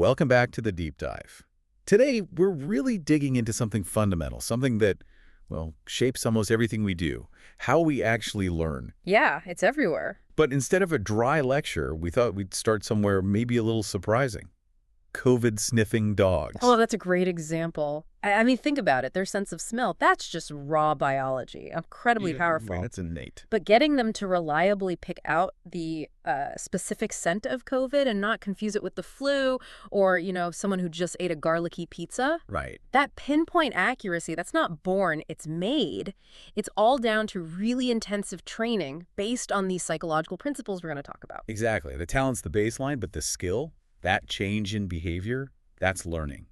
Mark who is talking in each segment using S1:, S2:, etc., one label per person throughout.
S1: welcome back to the Deep Dive. Today, we're really digging into something fundamental, something that, well, shapes almost everything we do, how we actually learn.
S2: Yeah, it's everywhere.
S1: But instead of a dry lecture, we thought we'd start somewhere maybe a little surprising. COVID-sniffing dogs.
S2: Oh, that's a great example. I mean, think about it. Their sense of smell, that's just raw biology, incredibly powerful.
S1: Right, that's innate.
S2: But getting them to reliably pick out the specific scent of COVID and not confuse it with the flu or, someone who just ate a garlicky pizza.
S1: Right.
S2: That pinpoint accuracy, that's not born, it's made. It's all down to really intensive training based on these psychological principles we're going to talk about.
S1: Exactly. The talent's the baseline, but the skill, that change in behavior, that's learning.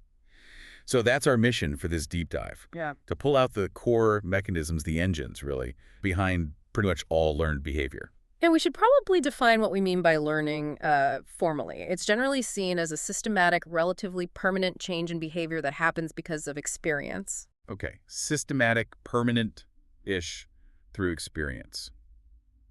S1: So that's our mission for this deep dive.
S2: Yeah.
S1: To pull out the core mechanisms, the engines, really, behind pretty much all learned behavior.
S2: And we should probably define what we mean by learning formally. It's generally seen as a systematic, relatively permanent change in behavior that happens because of experience.
S1: Okay. Systematic, permanent-ish through experience.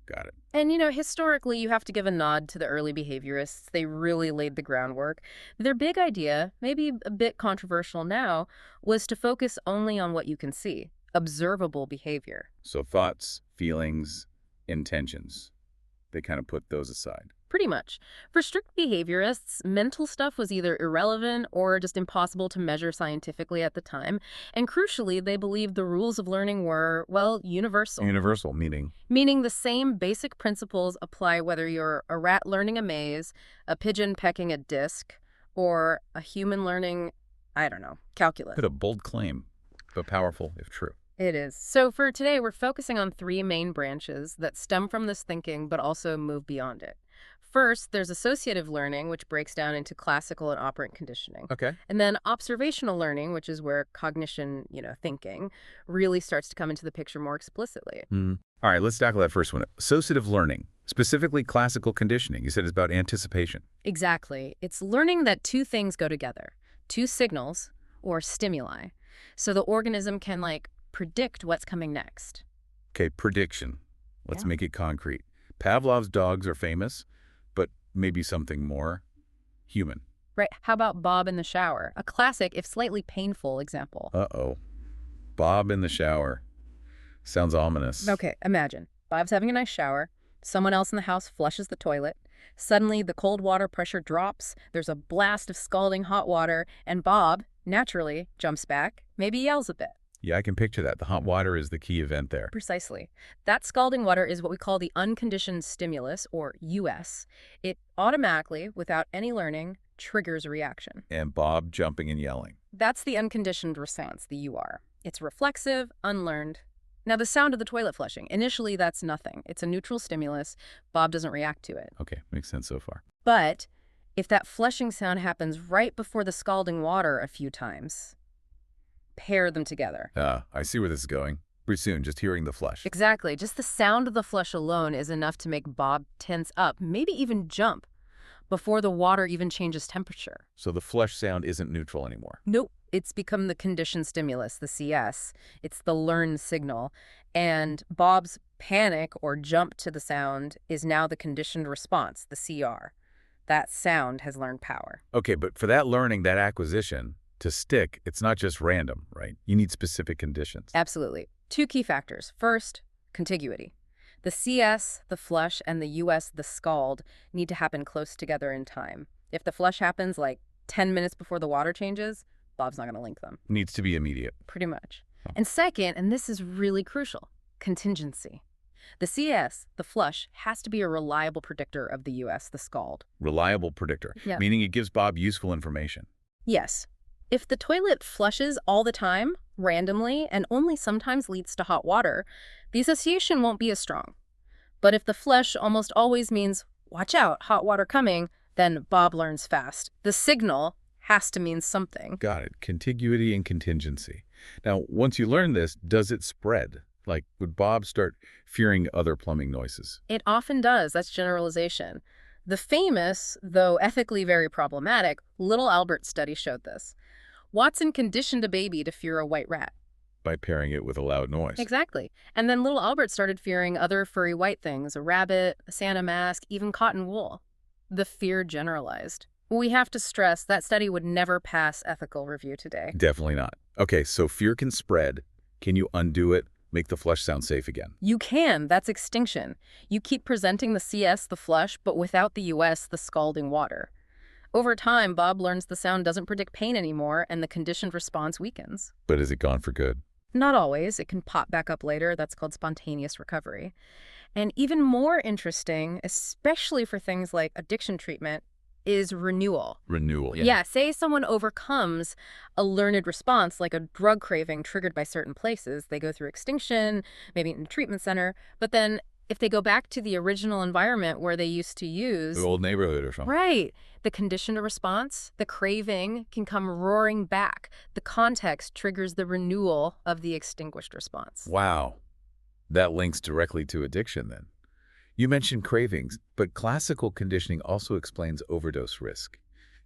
S1: Got it.
S2: And, historically, you have to give a nod to the early behaviorists. They really laid the groundwork. Their big idea, maybe a bit controversial now, was to focus only on what you can see, observable behavior.
S1: So thoughts, feelings, intentions, they kind of put those aside.
S2: Pretty much. For strict behaviorists, mental stuff was either irrelevant or just impossible to measure scientifically at the time. And crucially, they believed the rules of learning were, well, universal.
S1: Universal meaning?
S2: Meaning the same basic principles apply whether you're a rat learning a maze, a pigeon pecking a disc, or a human learning, calculus.
S1: Bit a bold claim, but powerful if true.
S2: It is. So for today, we're focusing on three main branches that stem from this thinking but also move beyond it. First, there's associative learning, which breaks down into classical and operant conditioning.
S1: Okay.
S2: And then observational learning, which is where cognition, thinking, really starts to come into the picture more explicitly.
S1: All right, let's tackle that first one. Associative learning, specifically classical conditioning. You said it's about anticipation.
S2: Exactly. It's learning that two things go together, two signals or stimuli, so the organism can, predict what's coming next.
S1: Okay, prediction. Let's make it concrete. Pavlov's dogs are famous, but maybe something more human.
S2: Right. How about Bob in the shower? A classic, if slightly painful, example.
S1: Uh-oh. Bob in the shower. Sounds ominous.
S2: Okay, imagine. Bob's having a nice shower. Someone else in the house flushes the toilet. Suddenly, the cold water pressure drops. There's a blast of scalding hot water, and Bob, naturally, jumps back, maybe yells a bit.
S1: Yeah, I can picture that. The hot water is the key event there.
S2: Precisely. That scalding water is what we call the unconditioned stimulus, or US. It automatically, without any learning, triggers a reaction.
S1: And Bob jumping and yelling.
S2: That's the unconditioned response, the UR. It's reflexive, unlearned. Now, the sound of the toilet flushing, initially that's nothing. It's a neutral stimulus. Bob doesn't react to it.
S1: Okay, makes sense so far.
S2: But if that flushing sound happens right before the scalding water a few times, pair them together.
S1: I see where this is going. Pretty soon, just hearing the flush.
S2: Exactly. Just the sound of the flush alone is enough to make Bob tense up, maybe even jump, before the water even changes temperature.
S1: So the flush sound isn't neutral anymore.
S2: Nope. It's become the conditioned stimulus, the CS. It's the learned signal. And Bob's panic or jump to the sound is now the conditioned response, the CR. That sound has learned power.
S1: Okay, but for that learning, that acquisition, to stick, it's not just random, right? You need specific conditions.
S2: Absolutely. Two key factors. First, contiguity. The CS, the flush, and the US, the scald, need to happen close together in time. If the flush happens 10 minutes before the water changes, Bob's not going to link them.
S1: Needs to be immediate.
S2: Pretty much. And second, and this is really crucial, contingency. The CS, the flush, has to be a reliable predictor of the US, the scald.
S1: Reliable predictor, meaning it gives Bob useful information.
S2: Yes. If the toilet flushes all the time, randomly, and only sometimes leads to hot water, the association won't be as strong. But if the flush almost always means, watch out, hot water coming, then Bob learns fast. The signal has to mean something.
S1: Got it. Contiguity and contingency. Now, once you learn this, does it spread? Would Bob start fearing other plumbing noises?
S2: It often does. That's generalization. The famous, though ethically very problematic, Little Albert study showed this. Watson conditioned a baby to fear a white rat.
S1: By pairing it with a loud noise.
S2: Exactly. And then little Albert started fearing other furry white things, a rabbit, a Santa mask, even cotton wool. The fear generalized. We have to stress that study would never pass ethical review today.
S1: Definitely not. Okay, so fear can spread. Can you undo it? Make the flush sound safe again.
S2: You can. That's extinction. You keep presenting the CS, the flush, but without the US, the scalding water. Over time, Bob learns the sound doesn't predict pain anymore, and the conditioned response weakens.
S1: But is it gone for good?
S2: Not always. It can pop back up later. That's called spontaneous recovery. And even more interesting, especially for things like addiction treatment, is renewal.
S1: Renewal, yeah.
S2: Yeah, say someone overcomes a learned response, like a drug craving triggered by certain places. They go through extinction, maybe in a treatment center, but then if they go back to the original environment where they used to use...
S1: The old neighborhood or something.
S2: Right. The conditioned response, the craving can come roaring back. The context triggers the renewal of the extinguished response.
S1: Wow. That links directly to addiction then. You mentioned cravings, but classical conditioning also explains overdose risk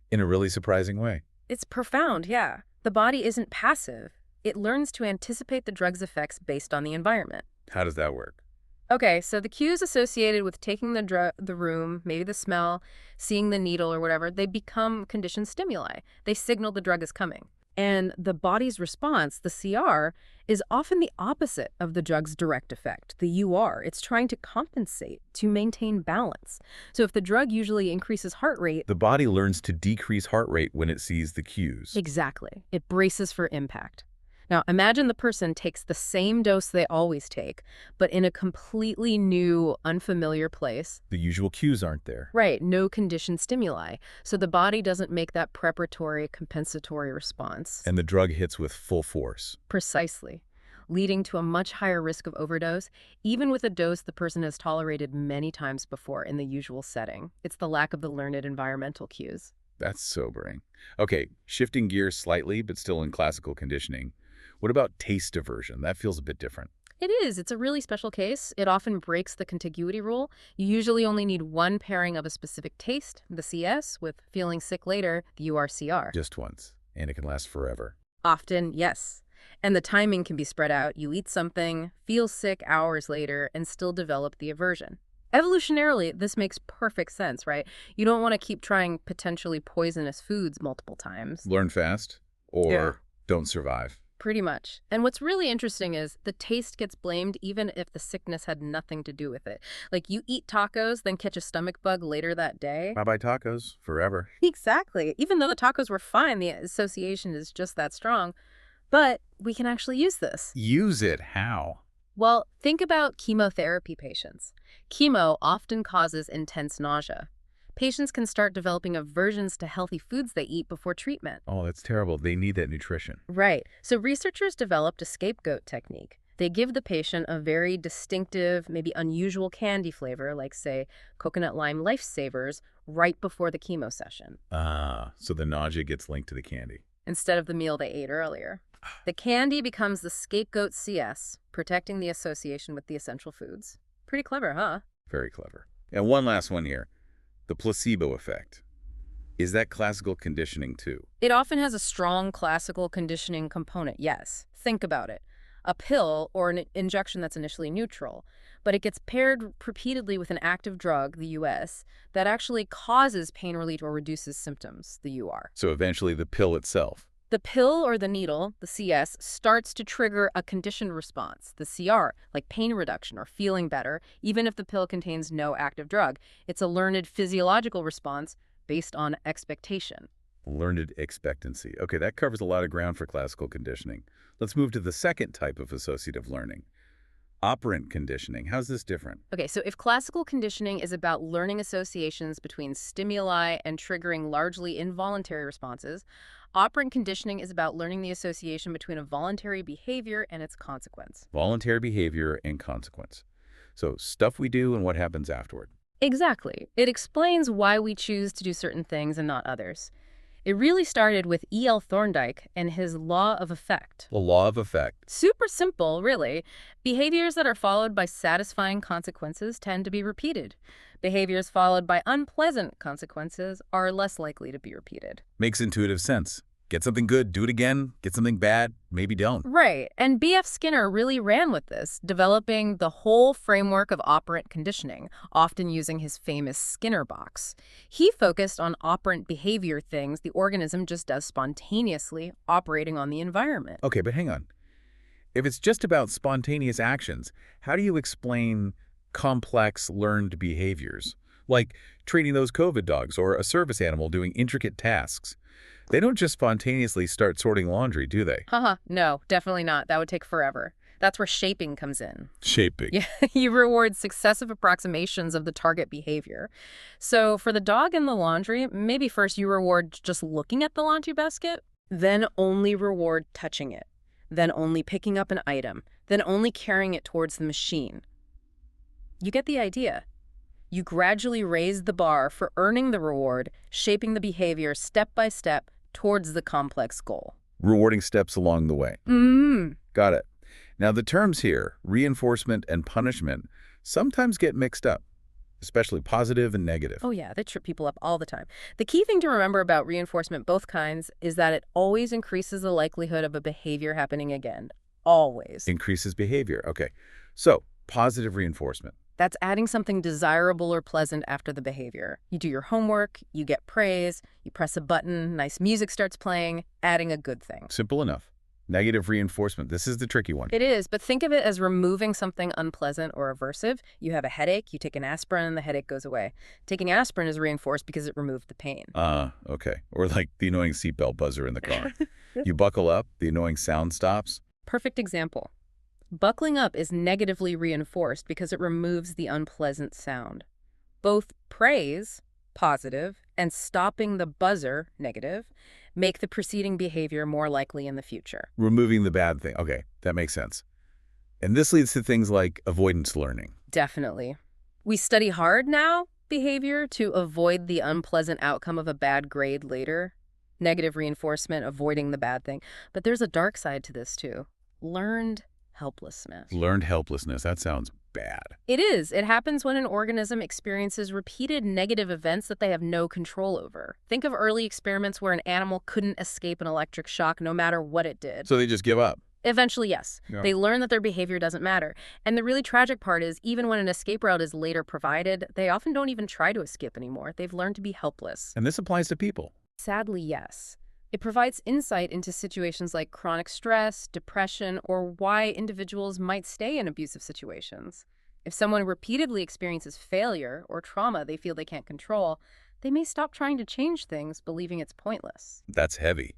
S1: in a really surprising way.
S2: It's profound, yeah. The body isn't passive. It learns to anticipate the drug's effects based on the environment.
S1: How does that work?
S2: Okay, so the cues associated with taking the room, maybe the smell, seeing the needle or whatever, they become conditioned stimuli. They signal the drug is coming. And the body's response, the CR, is often the opposite of the drug's direct effect, the UR. It's trying to compensate, to maintain balance. So if the drug usually increases heart rate...
S1: The body learns to decrease heart rate when it sees the cues.
S2: Exactly. It braces for impact. Now, imagine the person takes the same dose they always take, but in a completely new, unfamiliar place.
S1: The usual cues aren't there.
S2: Right, no conditioned stimuli. So the body doesn't make that preparatory, compensatory response.
S1: And the drug hits with full force.
S2: Precisely, leading to a much higher risk of overdose, even with a dose the person has tolerated many times before in the usual setting. It's the lack of the learned environmental cues.
S1: That's sobering. Okay, shifting gears slightly, but still in classical conditioning. What about taste aversion? That feels a bit different.
S2: It is. It's a really special case. It often breaks the contiguity rule. You usually only need one pairing of a specific taste, the CS, with feeling sick later, the URCR.
S1: Just once, and it can last forever.
S2: Often, yes. And the timing can be spread out. You eat something, feel sick hours later, and still develop the aversion. Evolutionarily, this makes perfect sense, right? You don't want to keep trying potentially poisonous foods multiple times.
S1: Learn fast, or don't survive.
S2: Pretty much. And what's really interesting is the taste gets blamed even if the sickness had nothing to do with it. Like you eat tacos, then catch a stomach bug later that day.
S1: Bye-bye tacos, forever.
S2: Exactly. Even though the tacos were fine, the association is just that strong. But we can actually use this.
S1: Use it how?
S2: Well, think about chemotherapy patients. Chemo often causes intense nausea. Patients can start developing aversions to healthy foods they eat before treatment.
S1: Oh, that's terrible. They need that nutrition.
S2: Right. So researchers developed a scapegoat technique. They give the patient a very distinctive, maybe unusual candy flavor, like, say, coconut lime lifesavers, right before the chemo session.
S1: Ah, so the nausea gets linked to the candy.
S2: Instead of the meal they ate earlier. The candy becomes the scapegoat CS, protecting the association with the essential foods. Pretty clever, huh?
S1: Very clever. And one last one here. The placebo effect. Is that classical conditioning too?
S2: It often has a strong classical conditioning component, yes. Think about it. A pill or an injection that's initially neutral, but it gets paired repeatedly with an active drug, the US, that actually causes pain relief or reduces symptoms, the UR.
S1: So eventually the pill itself.
S2: The pill or the needle, the CS, starts to trigger a conditioned response, the CR, like pain reduction or feeling better, even if the pill contains no active drug. It's a learned physiological response based on expectation.
S1: Learned expectancy. Okay, that covers a lot of ground for classical conditioning. Let's move to the second type of associative learning. Operant conditioning. How's this different?
S2: Okay, so if classical conditioning is about learning associations between stimuli and triggering largely involuntary responses, operant conditioning is about learning the association between a voluntary behavior and its consequence.
S1: Voluntary behavior and consequence. So stuff we do and what happens afterward.
S2: Exactly. It explains why we choose to do certain things and not others. It really started with E.L. Thorndike and his law of effect.
S1: The law of effect.
S2: Super simple, really. Behaviors that are followed by satisfying consequences tend to be repeated. Behaviors followed by unpleasant consequences are less likely to be repeated.
S1: Makes intuitive sense. Get something good, do it again. Get something bad, maybe don't.
S2: Right, and B.F. Skinner really ran with this, developing the whole framework of operant conditioning, often using his famous Skinner box. He focused on operant behavior, things the organism just does spontaneously, operating on the environment.
S1: Okay, but hang on. If it's just about spontaneous actions, how do you explain complex learned behaviors? Like training those COVID dogs or a service animal doing intricate tasks. They don't just spontaneously start sorting laundry, do they?
S2: No, definitely not. That would take forever. That's where shaping comes in.
S1: Shaping.
S2: Yeah, you reward successive approximations of the target behavior. So for the dog in the laundry, maybe first you reward just looking at the laundry basket, then only reward touching it, then only picking up an item, then only carrying it towards the machine. You get the idea. You gradually raise the bar for earning the reward, shaping the behavior step by step towards the complex goal.
S1: Rewarding steps along the way. Got it. Now the terms here, reinforcement and punishment, sometimes get mixed up, especially positive and negative.
S2: Oh yeah, they trip people up all the time. The key thing to remember about reinforcement, both kinds, is that it always increases the likelihood of a behavior happening again. Always.
S1: Increases behavior. Okay. So, positive reinforcement.
S2: That's adding something desirable or pleasant after the behavior. You do your homework, you get praise, you press a button, nice music starts playing, adding a good thing.
S1: Simple enough. Negative reinforcement. This is the tricky one.
S2: It is, but think of it as removing something unpleasant or aversive. You have a headache, you take an aspirin, and the headache goes away. Taking aspirin is reinforced because it removed the pain.
S1: Okay. Or like the annoying seatbelt buzzer in the car. You buckle up, the annoying sound stops.
S2: Perfect example. Buckling up is negatively reinforced because it removes the unpleasant sound. Both praise, positive, and stopping the buzzer, negative, make the preceding behavior more likely in the future.
S1: Removing the bad thing. Okay, that makes sense. And this leads to things like avoidance learning.
S2: Definitely. We study hard now behavior to avoid the unpleasant outcome of a bad grade later. Negative reinforcement, avoiding the bad thing. But there's a dark side to this too. Learned helplessness.
S1: Learned helplessness. That sounds bad.
S2: It is. It happens when an organism experiences repeated negative events that they have no control over. Think of early experiments where an animal couldn't escape an electric shock no matter what it did.
S1: So they just give up.
S2: Eventually, yes.
S1: Yeah.
S2: They learn that their behavior doesn't matter. And the really tragic part is, even when an escape route is later provided, they often don't even try to escape anymore. They've learned to be helpless.
S1: And this applies to people.
S2: Sadly, yes. It provides insight into situations like chronic stress, depression, or why individuals might stay in abusive situations. If someone repeatedly experiences failure or trauma they feel they can't control, they may stop trying to change things, believing it's pointless.
S1: That's heavy.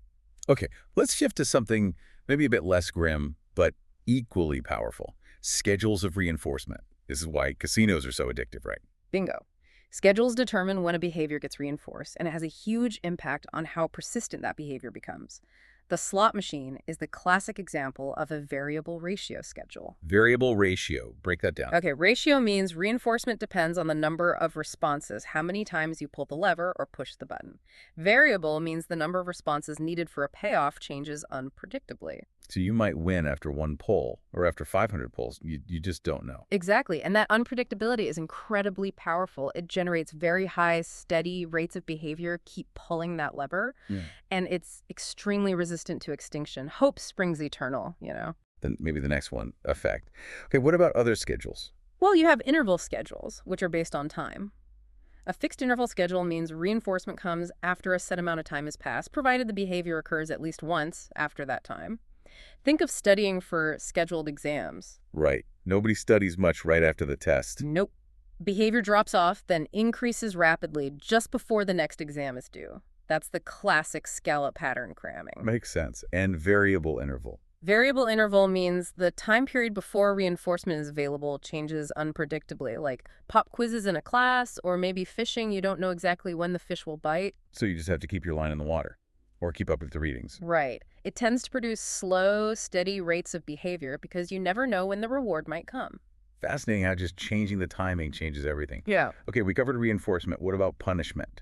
S1: Okay, let's shift to something maybe a bit less grim, but equally powerful. Schedules of reinforcement. This is why casinos are so addictive, right?
S2: Bingo. Schedules determine when a behavior gets reinforced, and it has a huge impact on how persistent that behavior becomes. The slot machine is the classic example of a variable ratio schedule.
S1: Variable ratio. Break that down.
S2: Okay, ratio means reinforcement depends on the number of responses, how many times you pull the lever or push the button. Variable means the number of responses needed for a payoff changes unpredictably.
S1: So you might win after one pull, or after 500 pulls. You just don't know.
S2: Exactly, and that unpredictability is incredibly powerful. It generates very high, steady rates of behavior, keep pulling that lever, and it's extremely resistant to extinction. Hope springs eternal, you know.
S1: Then maybe the next one, effect. Okay, what about other schedules?
S2: Well, you have interval schedules, which are based on time. A fixed interval schedule means reinforcement comes after a set amount of time has passed, provided the behavior occurs at least once after that time. Think of studying for scheduled exams.
S1: Right. Nobody studies much right after the test.
S2: Nope. Behavior drops off, then increases rapidly just before the next exam is due. That's the classic scallop pattern cramming.
S1: Makes sense. And variable interval.
S2: Variable interval means the time period before reinforcement is available changes unpredictably, like pop quizzes in a class, or maybe fishing. You don't know exactly when the fish will bite.
S1: So you just have to keep your line in the water, or keep up with the readings.
S2: Right. It tends to produce slow, steady rates of behavior because you never know when the reward might come.
S1: Fascinating how just changing the timing changes everything.
S2: Yeah.
S1: Okay, we covered reinforcement. What about punishment?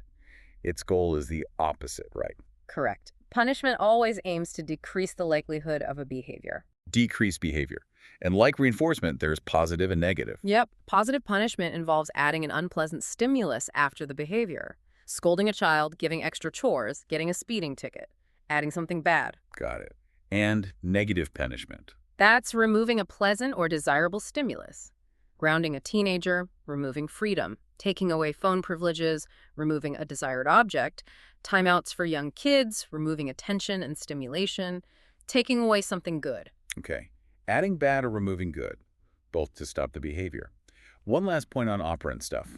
S1: Its goal is the opposite, right?
S2: Correct. Punishment always aims to decrease the likelihood of a behavior.
S1: Decrease behavior. And like reinforcement, there's positive and negative.
S2: Yep. Positive punishment involves adding an unpleasant stimulus after the behavior. Scolding a child, giving extra chores, getting a speeding ticket. adding something bad.
S1: Got it. And negative punishment.
S2: That's removing a pleasant or desirable stimulus. Grounding a teenager, removing freedom. Taking away phone privileges, removing a desired object. Timeouts for young kids, removing attention and stimulation. Taking away something good.
S1: Okay. Adding bad or removing good, both to stop the behavior. One last point on operant stuff.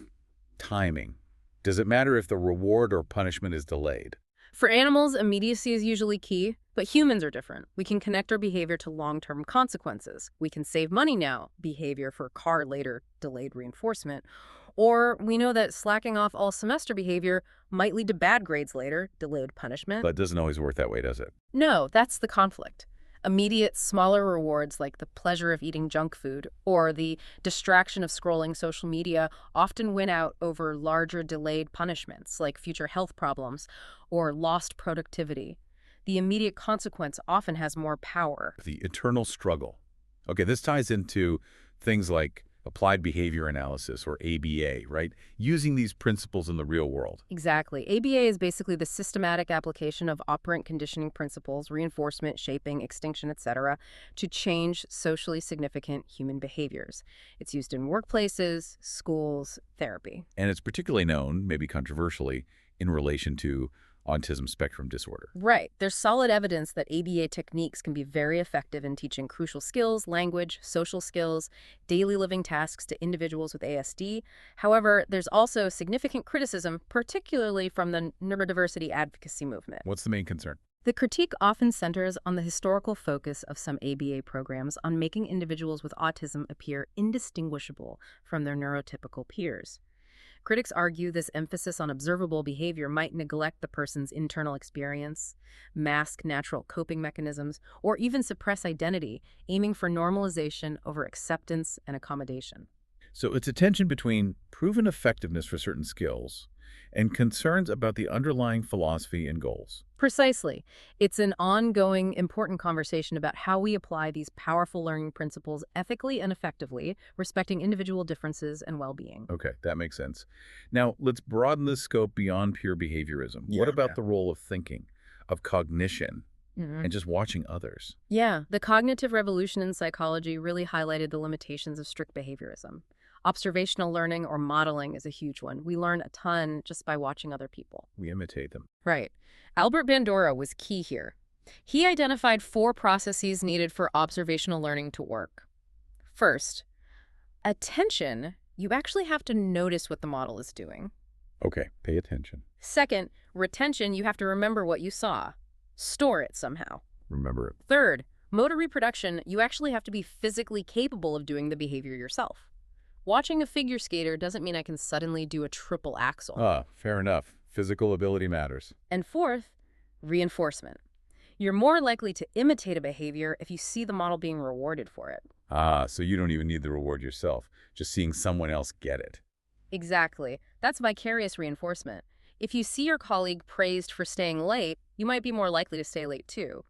S1: Timing. Does it matter if the reward or punishment is delayed?
S2: For animals, immediacy is usually key, but humans are different. We can connect our behavior to long-term consequences. We can save money now, behavior for car later, delayed reinforcement. Or we know that slacking off all semester behavior might lead to bad grades later, delayed punishment.
S1: But it doesn't always work that way, does it?
S2: No, that's the conflict. Immediate, smaller rewards like the pleasure of eating junk food or the distraction of scrolling social media often win out over larger delayed punishments like future health problems or lost productivity. The immediate consequence often has more power.
S1: The eternal struggle. Okay, this ties into things like applied behavior analysis, or ABA, right? Using these principles in the real world.
S2: Exactly. ABA is basically the systematic application of operant conditioning principles, reinforcement, shaping, extinction, etc., to change socially significant human behaviors. It's used in workplaces, schools, therapy.
S1: And it's particularly known, maybe controversially, in relation to autism spectrum disorder.
S2: Right. There's solid evidence that ABA techniques can be very effective in teaching crucial skills, language, social skills, daily living tasks to individuals with ASD. However, there's also significant criticism, particularly from the neurodiversity advocacy movement.
S1: What's the main concern?
S2: The critique often centers on the historical focus of some ABA programs on making individuals with autism appear indistinguishable from their neurotypical peers. Critics argue this emphasis on observable behavior might neglect the person's internal experience, mask natural coping mechanisms, or even suppress identity, aiming for normalization over acceptance and accommodation.
S1: So it's a tension between proven effectiveness for certain skills and concerns about the underlying philosophy and goals.
S2: Precisely. It's an ongoing, important conversation about how we apply these powerful learning principles ethically and effectively, respecting individual differences and well-being.
S1: Okay, that makes sense. Now, let's broaden the scope beyond pure behaviorism. What about the role of thinking, of cognition, and just watching others?
S2: Yeah, the cognitive revolution in psychology really highlighted the limitations of strict behaviorism. Observational learning or modeling is a huge one. We learn a ton just by watching other people.
S1: We imitate them.
S2: Right. Albert Bandura was key here. He identified 4 processes needed for observational learning to work. First, attention. You actually have to notice what the model is doing.
S1: Okay, pay attention.
S2: Second, retention. You have to remember what you saw. Store it somehow.
S1: Remember it.
S2: Third, motor reproduction. You actually have to be physically capable of doing the behavior yourself. Watching a figure skater doesn't mean I can suddenly do a triple axel.
S1: Fair enough. Physical ability matters.
S2: And fourth, reinforcement. You're more likely to imitate a behavior if you see the model being rewarded for it.
S1: So you don't even need the reward yourself, just seeing someone else get it.
S2: Exactly. That's vicarious reinforcement. If you see your colleague praised for staying late, you might be more likely to stay late too.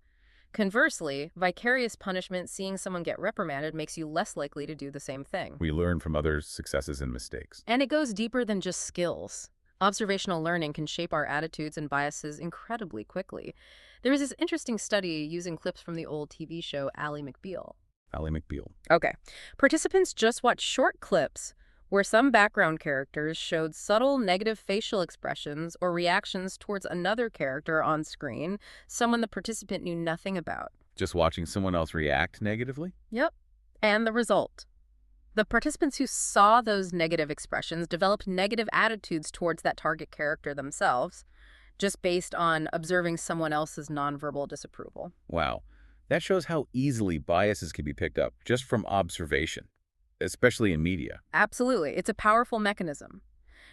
S2: Conversely, vicarious punishment, seeing someone get reprimanded, makes you less likely to do the same thing.
S1: We learn from others' successes and mistakes.
S2: And it goes deeper than just skills. Observational learning can shape our attitudes and biases incredibly quickly. There was this interesting study using clips from the old TV show Ally McBeal.
S1: Ally McBeal.
S2: Okay. Participants just watched short clips where some background characters showed subtle negative facial expressions or reactions towards another character on screen, someone the participant knew nothing about.
S1: Just watching someone else react negatively?
S2: Yep. And the result. The participants who saw those negative expressions developed negative attitudes towards that target character themselves, just based on observing someone else's nonverbal disapproval.
S1: Wow. That shows how easily biases can be picked up just from observation, especially in media.
S2: Absolutely. It's a powerful mechanism.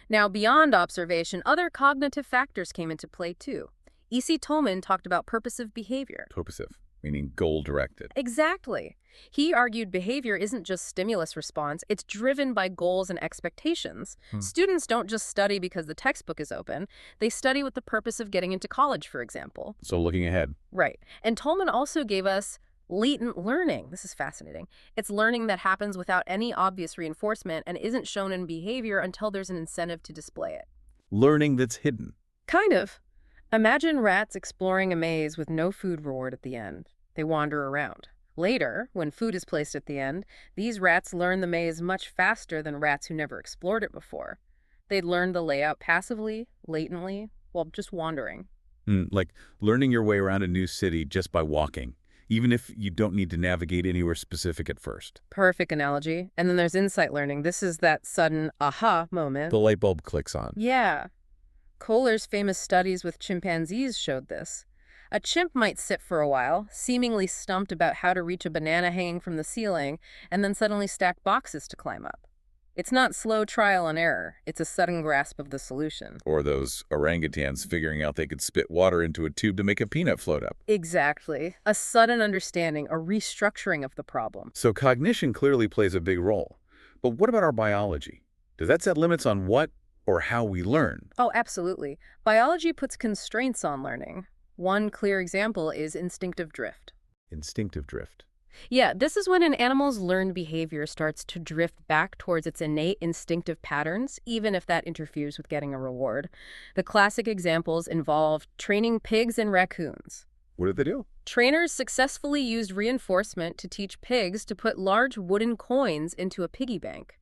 S2: Now, beyond observation, other cognitive factors came into play too. E.C. Tolman talked about purposive behavior.
S1: Purposive, meaning goal-directed.
S2: Exactly. He argued behavior isn't just stimulus response, it's driven by goals and expectations. Students don't just study because the textbook is open. They study with the purpose of getting into college, for example.
S1: So looking ahead.
S2: Right. And Tolman also gave us latent learning. This is fascinating. It's learning that happens without any obvious reinforcement and isn't shown in behavior until there's an incentive to display it.
S1: Learning that's hidden.
S2: Kind of. Imagine rats exploring a maze with no food reward at the end. They wander around. Later, when food is placed at the end, these rats learn the maze much faster than rats who never explored it before. They'd learn the layout passively, latently, while just wandering.
S1: Like learning your way around a new city just by walking, even if you don't need to navigate anywhere specific at first.
S2: Perfect analogy. And then there's insight learning. This is that sudden aha moment.
S1: The light bulb clicks on.
S2: Yeah. Kohler's famous studies with chimpanzees showed this. A chimp might sit for a while, seemingly stumped about how to reach a banana hanging from the ceiling, and then suddenly stack boxes to climb up. It's not slow trial and error. It's a sudden grasp of the solution.
S1: Or those orangutans figuring out they could spit water into a tube to make a peanut float up.
S2: Exactly. A sudden understanding, a restructuring of the problem.
S1: So cognition clearly plays a big role. But what about our biology? Does that set limits on what or how we learn?
S2: Oh, absolutely. Biology puts constraints on learning. One clear example is instinctive drift.
S1: Instinctive drift.
S2: Yeah, this is when an animal's learned behavior starts to drift back towards its innate instinctive patterns, even if that interferes with getting a reward. The classic examples involve training pigs and raccoons.
S1: What did they do?
S2: Trainers successfully used reinforcement to teach pigs to put large wooden coins into a piggy bank.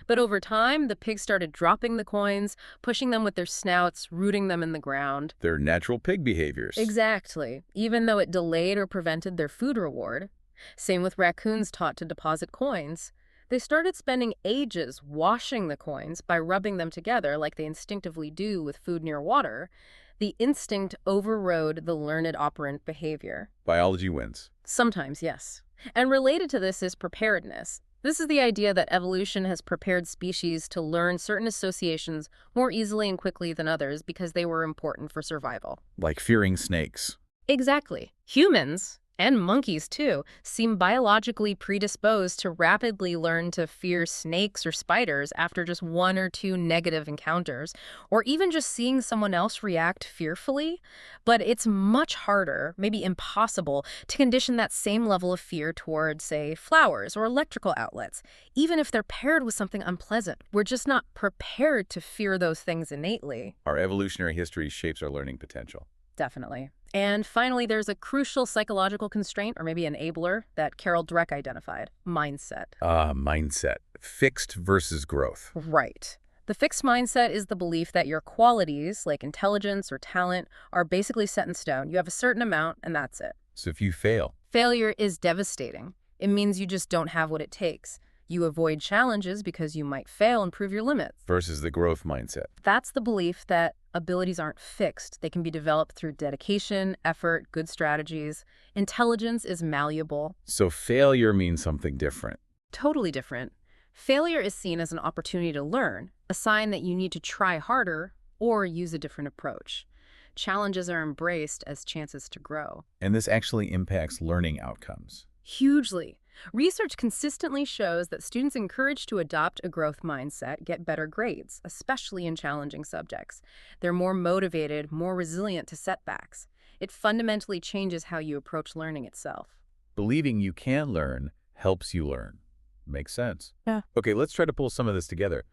S2: But over time, the pigs started dropping the coins, pushing them with their snouts, rooting them in the ground.
S1: Their natural pig behaviors.
S2: Exactly, even though it delayed or prevented their food reward. Same with raccoons taught to deposit coins. They started spending ages washing the coins by rubbing them together like they instinctively do with food near water. The instinct overrode the learned operant behavior.
S1: Biology wins.
S2: Sometimes, yes. And related to this is preparedness. This is the idea that evolution has prepared species to learn certain associations more easily and quickly than others because they were important for survival.
S1: Like fearing snakes.
S2: Exactly. Humans, and monkeys too, seem biologically predisposed to rapidly learn to fear snakes or spiders after just one or two negative encounters, or even just seeing someone else react fearfully. But it's much harder, maybe impossible, to condition that same level of fear toward, say, flowers or electrical outlets, even if they're paired with something unpleasant. We're just not prepared to fear those things innately.
S1: Our evolutionary history shapes our learning potential.
S2: Definitely. And finally, there's a crucial psychological constraint, or maybe enabler, that Carol Dweck identified: mindset.
S1: Mindset. Fixed versus growth.
S2: Right. The fixed mindset is the belief that your qualities, like intelligence or talent, are basically set in stone. You have a certain amount, and that's it.
S1: So if you fail.
S2: Failure is devastating. It means you just don't have what it takes. You avoid challenges because you might fail and prove your limits.
S1: Versus the growth mindset.
S2: That's the belief that abilities aren't fixed. They can be developed through dedication, effort, good strategies. Intelligence is malleable.
S1: So failure means something different.
S2: Totally different. Failure is seen as an opportunity to learn, a sign that you need to try harder or use a different approach. Challenges are embraced as chances to grow.
S1: And this actually impacts learning outcomes.
S2: Hugely. Research consistently shows that students encouraged to adopt a growth mindset get better grades, especially in challenging subjects. They're more motivated, more resilient to setbacks. It fundamentally changes how you approach learning itself.
S1: Believing you can learn helps you learn. Makes sense.
S2: Yeah.
S1: Okay, let's try to pull some of this together.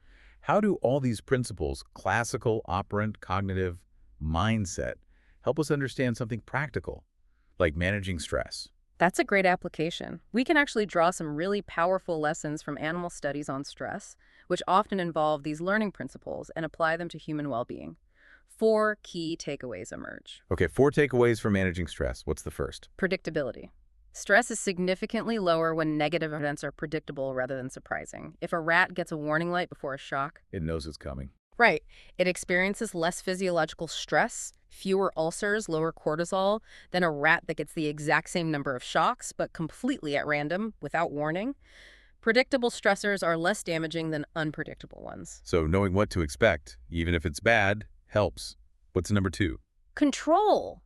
S1: How do all these principles, classical, operant, cognitive, mindset, help us understand something practical, like managing stress?
S2: That's a great application. We can actually draw some really powerful lessons from animal studies on stress, which often involve these learning principles, and apply them to human well-being. 4 key takeaways emerge.
S1: Okay, 4 takeaways for managing stress. What's the first?
S2: Predictability. Stress is significantly lower when negative events are predictable rather than surprising. If a rat gets a warning light before a shock,
S1: It knows it's coming.
S2: right, it experiences less physiological stress, fewer ulcers, lower cortisol, than a rat that gets the exact same number of shocks, but completely at random, without warning. Predictable stressors are less damaging than unpredictable ones.
S1: So knowing what to expect, even if it's bad, helps. What's number 2?
S2: Control,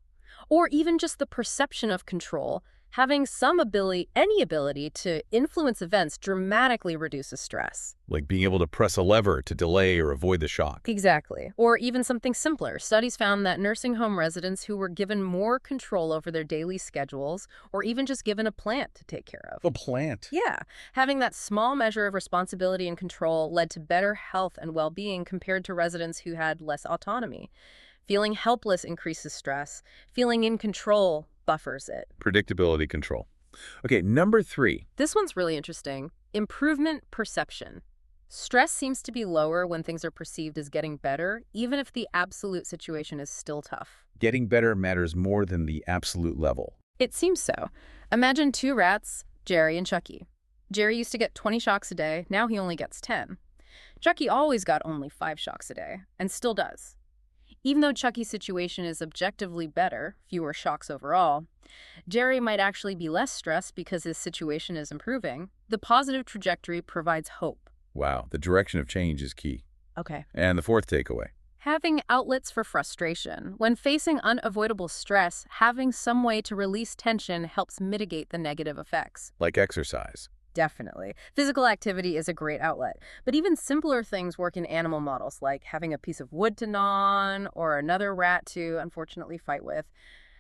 S2: or even just the perception of control. Having some ability, any ability to influence events dramatically reduces stress.
S1: Like being able to press a lever to delay or avoid the shock.
S2: Exactly. Or even something simpler. Studies found that nursing home residents who were given more control over their daily schedules, or even just given a plant to take care of.
S1: A plant.
S2: Yeah, having that small measure of responsibility and control led to better health and well-being compared to residents who had less autonomy. Feeling helpless increases stress. Feeling in control buffers it.
S1: Predictability control. Okay, number 3.
S2: This one's really interesting. Improvement perception. Stress seems to be lower when things are perceived as getting better, even if the absolute situation is still tough.
S1: Getting better matters more than the absolute level.
S2: It seems so. Imagine two rats, Jerry and Chucky. Jerry used to get 20 shocks a day, now he only gets 10. Chucky always got only 5 shocks a day, and still does. Even though Chucky's situation is objectively better, fewer shocks overall, Jerry might actually be less stressed because his situation is improving. The positive trajectory provides hope.
S1: Wow, the direction of change is key.
S2: Okay.
S1: And the 4th takeaway.
S2: Having outlets for frustration. When facing unavoidable stress, having some way to release tension helps mitigate the negative effects.
S1: Like exercise.
S2: Definitely. Physical activity is a great outlet, but even simpler things work in animal models, like having a piece of wood to gnaw on or another rat to, unfortunately, fight with.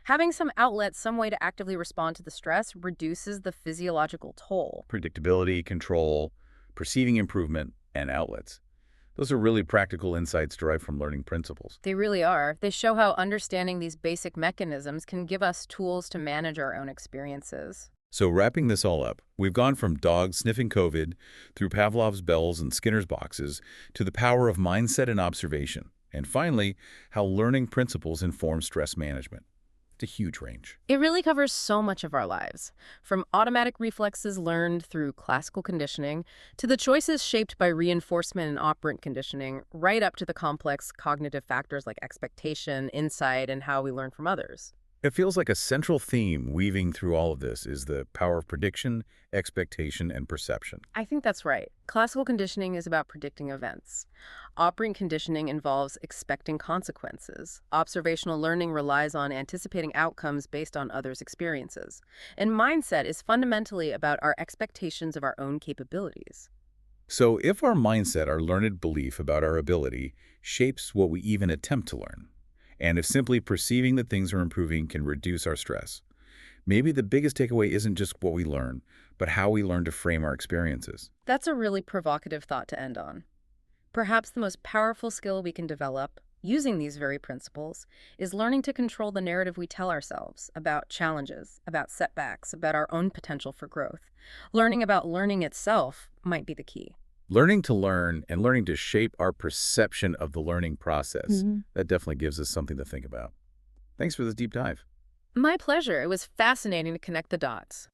S2: Having some outlet, some way to actively respond to the stress, reduces the physiological toll.
S1: Predictability, control, perceiving improvement, and outlets. Those are really practical insights derived from learning principles.
S2: They really are. They show how understanding these basic mechanisms can give us tools to manage our own experiences.
S1: So wrapping this all up, we've gone from dogs sniffing COVID through Pavlov's bells and Skinner's boxes to the power of mindset and observation, and finally, how learning principles inform stress management. It's a huge range.
S2: It really covers so much of our lives, from automatic reflexes learned through classical conditioning to the choices shaped by reinforcement and operant conditioning, right up to the complex cognitive factors like expectation, insight, and how we learn from others.
S1: It feels like a central theme weaving through all of this is the power of prediction, expectation, and perception.
S2: I think that's right. Classical conditioning is about predicting events. Operant conditioning involves expecting consequences. Observational learning relies on anticipating outcomes based on others' experiences. And mindset is fundamentally about our expectations of our own capabilities.
S1: So if our mindset, our learned belief about our ability, shapes what we even attempt to learn, and if simply perceiving that things are improving can reduce our stress, maybe the biggest takeaway isn't just what we learn, but how we learn to frame our experiences.
S2: That's a really provocative thought to end on. Perhaps the most powerful skill we can develop, using these very principles, is learning to control the narrative we tell ourselves about challenges, about setbacks, about our own potential for growth. Learning about learning itself might be the key.
S1: Learning to learn and learning to shape our perception of the learning process,
S2: Mm-hmm.
S1: that definitely gives us something to think about. Thanks for this deep dive.
S2: My pleasure. It was fascinating to connect the dots.